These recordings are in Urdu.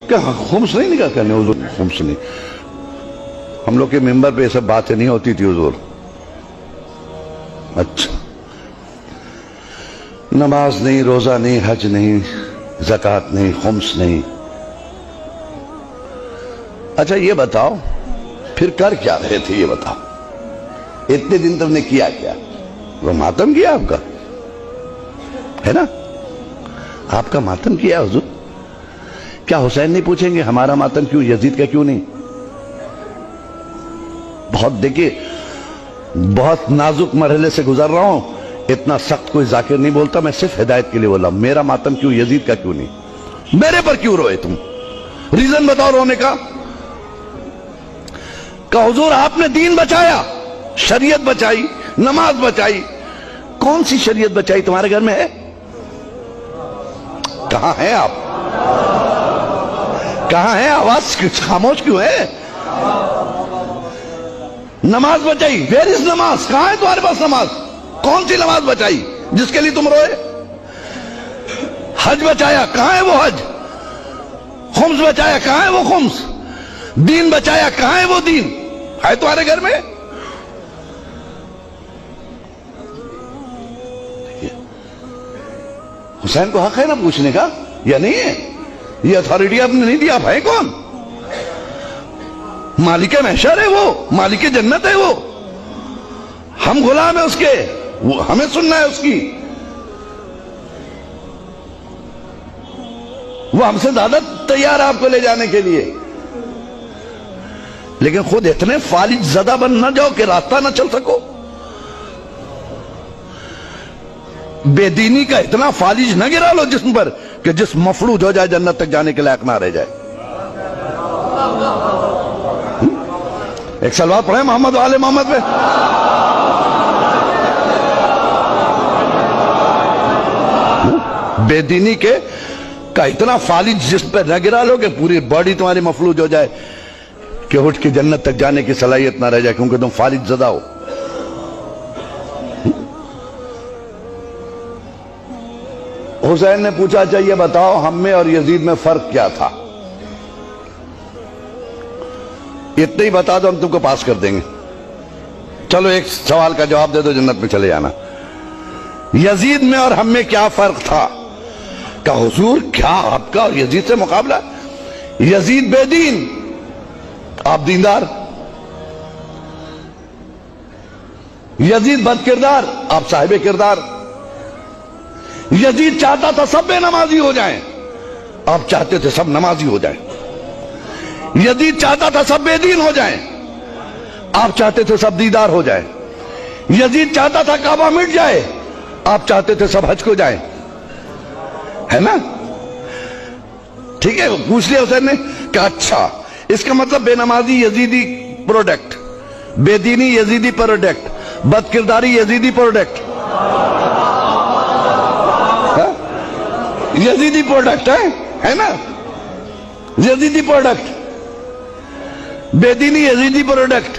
کیا خمس نہیں نکاح کرنے حضور؟ خمس نہیں. ہم لوگ کے ممبر پہ یہ سب باتیں نہیں ہوتی تھی حضور. اچھا، نماز نہیں، روزہ نہیں، حج نہیں، زکوٰۃ نہیں، خمس نہیں. اچھا یہ بتاؤ پھر کر کیا رہے تھے؟ یہ بتاؤ اتنے دن تم نے کیا کیا؟ وہ ماتم کیا آپ کا ہے نا؟ آپ کا ماتم کیا حضور. کیا حسین نہیں پوچھیں گے ہمارا ماتم کیوں، یزید کا کیوں نہیں؟ بہت دیکھیے، بہت نازک مرحلے سے گزر رہا ہوں. اتنا سخت کوئی ذاکر نہیں بولتا، میں صرف ہدایت کے لیے بولا. میرا ماتم کیوں، یزید کا کیوں نہیں؟ میرے پر کیوں روئے تم؟ ریزن بتاؤ رونے کا. کہ حضور آپ نے دین بچایا، شریعت بچائی، نماز بچائی. کون سی شریعت بچائی تمہارے گھر میں ہے؟ کہاں ہیں آپ؟ کہاں ہیں؟ آواز خاموش کیوں ہے؟ نماز بچائی، ویئر از نماز؟ کہاں ہے تمہارے پاس نماز؟ کون سی نماز بچائی جس کے لیے تم روئے؟ حج بچایا، کہاں ہے وہ حج؟ خمس بچایا، کہاں ہے وہ خمس؟ دین بچایا، کہاں ہے وہ دین؟ ہے تمہارے گھر میں؟ حسین کو حق ہے نا پوچھنے کا یا نہیں ہے؟ یہ اتھارٹی آپ نے نہیں دی. آپ ہیں کون؟ مالک محشر ہے وہ، مالک جنت ہے وہ. ہم غلام ہیں اس کے، ہمیں سننا ہے اس کی. وہ ہم سے زیادہ تیار ہے آپ کو لے جانے کے لیے. لیکن خود اتنے فالج زدہ بن نہ جاؤ کہ راستہ نہ چل سکو. بے دینی کا اتنا فالج نہ گرا لو جسم پر کہ جسم مفلوج ہو جائے، جنت تک جانے کے لائق نہ رہ جائے. ایک سلوات پڑھیں محمد و آل محمد پہ. بے دینی کا اتنا فالج جسم پہ نہ گرا لو کہ پوری باڈی تمہاری مفلوج ہو جائے کہ اٹھ کے جنت تک جانے کی صلاحیت نہ رہ جائے، کیونکہ تم فالج زدہ ہو. حسین نے پوچھا اچھا یہ بتاؤ ہم میں اور یزید میں فرق کیا تھا؟ اتنے ہی بتا دو ہم تم کو پاس کر دیں گے. چلو ایک سوال کا جواب دے دو، جنت میں چلے جانا. یزید میں اور ہم میں کیا فرق تھا؟ کہ حضور کیا آپ کا اور یزید سے مقابلہ؟ یزید بے دین، آپ دیندار. یزید بد کردار، آپ صاحب کردار. یزید چاہتا تھا سب بے نمازی ہو جائیں، آپ چاہتے تھے سب نمازی ہو جائیں. یزید چاہتا تھا سب بے دین ہو جائیں، آپ چاہتے تھے سب دیدار ہو جائیں. یزید چاہتا تھا کعبہ مٹ جائے، آپ چاہتے تھے سب حج کو جائیں. ہے نا؟ ٹھیک ہے. پوچھ لیا حسین نے کہ اچھا اس کا مطلب بے نمازی یزیدی پروڈکٹ، بے دینی یزیدی پروڈکٹ، بد کرداری یزیدی پروڈکٹ. یزیدی پروڈکٹ ہے نا؟ یزیدی پروڈکٹ، بے دینی یزیدی پروڈکٹ،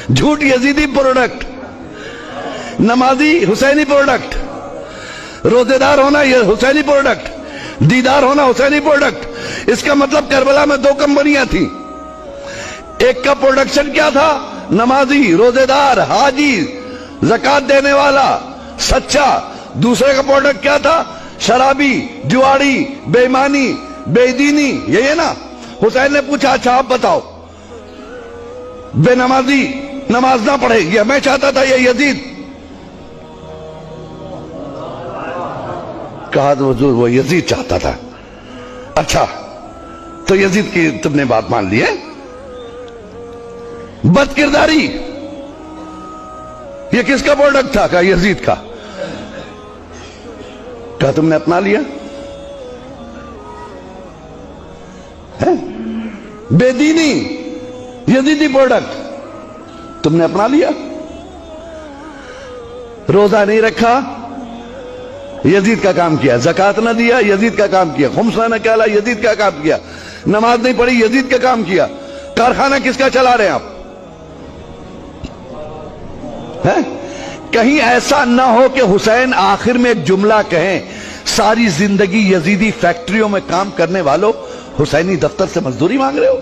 جھوٹ یزیدی پروڈکٹ، نمازی حسینی پروڈکٹ، روزے دار ہونا یہ حسینی پروڈکٹ، دیدار ہونا حسینی پروڈکٹ. اس کا مطلب کربلا میں دو کمپنیاں تھیں. ایک کا پروڈکشن کیا تھا؟ نمازی، روزے دار، حاجی، زکوٰۃ دینے والا، سچا. دوسرے کا پروڈکٹ کیا تھا؟ شرابی، جواڑی، بے ایمانی، بے دینی. یہی ہے نا؟ حسین نے پوچھا اچھا آپ بتاؤ، بے نمازی نماز نہ پڑھے یہ میں چاہتا تھا یا یزید؟ کہا تو حضور وہ یزید چاہتا تھا. اچھا تو یزید کی تم نے بات مان لی ہے. بد کرداری یہ کس کا پروڈکٹ تھا؟ کہا یزید کا. کہا تم نے اپنا لیا. بے دینی یزیدی پروڈکٹ تم نے اپنا لیا. روزہ نہیں رکھا، یزید کا کام کیا. زکوٰۃ نہ دیا، یزید کا کام کیا. خمس نہ نکالا، یزید کا کام کیا. نماز نہیں پڑھی، یزید کا کام کیا. کارخانہ کس کا چلا رہے ہیں آپ؟ کہیں ایسا نہ ہو کہ حسین آخر میں ایک جملہ کہیں، ساری زندگی یزیدی فیکٹریوں میں کام کرنے والوں حسینی دفتر سے مزدوری مانگ رہے ہو؟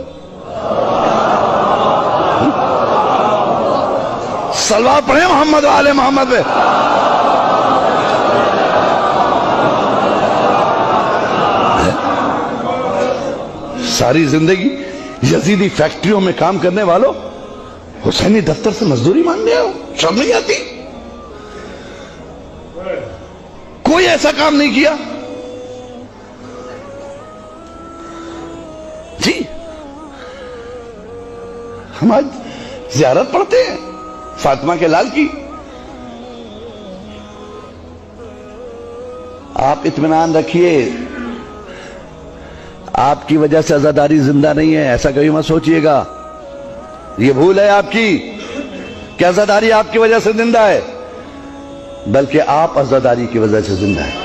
صلوات پڑھیں محمد و آل محمد پہ. ساری زندگی یزیدی فیکٹریوں میں کام کرنے والوں حسینی دفتر سے مزدوری مانگنے ہو؟ شرم نہیں آتی؟ کوئی ایسا کام نہیں کیا جی. ہم آج زیارت پڑھتے ہیں فاطمہ کے لال کی. آپ اطمینان رکھیے، آپ کی وجہ سے عزاداری زندہ نہیں ہے، ایسا کبھی مت سوچئے گا. یہ بھول ہے آپ کی کہ عزاداری آپ کی وجہ سے زندہ ہے، بلکہ آپ عزاداری کی وجہ سے زندہ ہے.